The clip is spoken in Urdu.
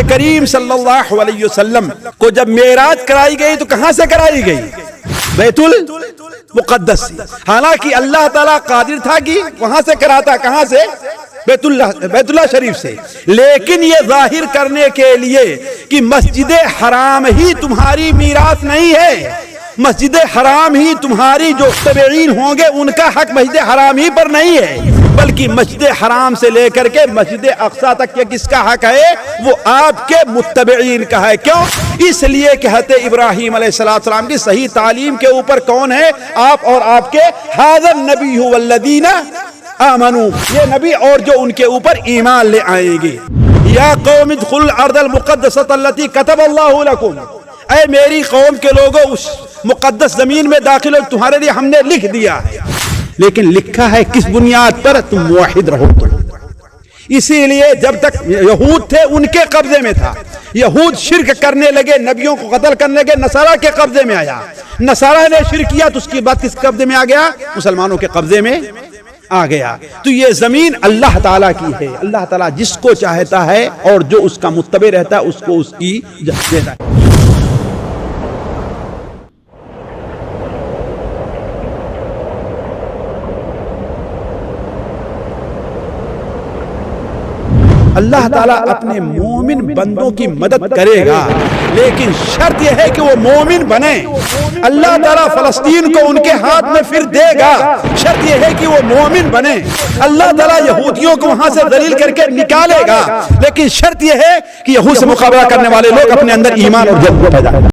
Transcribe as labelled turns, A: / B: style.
A: نبی کریم صلی اللہ علیہ وسلم کو جب معراج کرائی گئی تو کہاں سے کرائی گئی؟ بیت المقدس سے۔ حالانکہ اللہ تعالیٰ قادر تھا کہ وہاں سے کراتا، کہاں سے؟ بیت اللہ شریف سے، لیکن یہ ظاہر کرنے کے لیے کہ مسجد حرام ہی تمہاری میراث نہیں ہے، مسجد حرام ہی تمہاری جو تابعین ہوں گے ان کا حق مسجد حرام ہی پر نہیں ہے، بلکہ مسجد حرام سے لے کر کے مسجد اقصی تک یہ کس کا حق ہے؟ وہ آپ کے متبعین کا ہے۔ کیوں؟ اس لیے کہ حضرت ابراہیم علیہ السلام کی صحیح تعلیم کے اوپر کون ہے؟ آپ اور آپ کے ھذا النبی والذین آمنو، یہ نبی اور جو ان کے اوپر ایمان لے آئیں گے۔ یا قوم ادخلوا الارض المقدسۃ التي كتب اللہ لکم، اے میری قوم کے لوگوں اس مقدس زمین میں داخل ہو، تمہارے لیے ہم نے لکھ دیا ہے، لیکن لکھا ہے کس بنیاد پر؟ تم موحد رہو تو۔ اسی لیے جب تک یہود تھے ان کے قبضے میں تھا، یہود شرک کرنے لگے، نبیوں کو قتل کرنے لگے، نصارہ کے قبضے میں آیا، نصارہ نے شرک کیا تو اس کی بعد کس قبضے میں آ گیا؟ مسلمانوں کے قبضے میں آ گیا۔ تو یہ زمین اللہ تعالیٰ کی ہے، اللہ تعالیٰ جس کو چاہتا ہے اور جو اس کا متبع رہتا ہے اس کو اس کی دیتا ہے۔ اللہ تعالیٰ اپنے مومن بندوں کی مدد کرے گا، لیکن شرط یہ ہے کہ وہ مومن بنے۔ اللہ تعالیٰ فلسطین کو ان کے ہاتھ میں پھر دے گا، شرط یہ ہے کہ وہ مومن بنے۔ اللہ تعالیٰ یہودیوں کو وہاں سے ذلیل کر کے نکالے گا، لیکن شرط یہ ہے کہ یہود سے مقابلہ کرنے والے لوگ اپنے اندر ایمان اور جذبہ پیدا کریں۔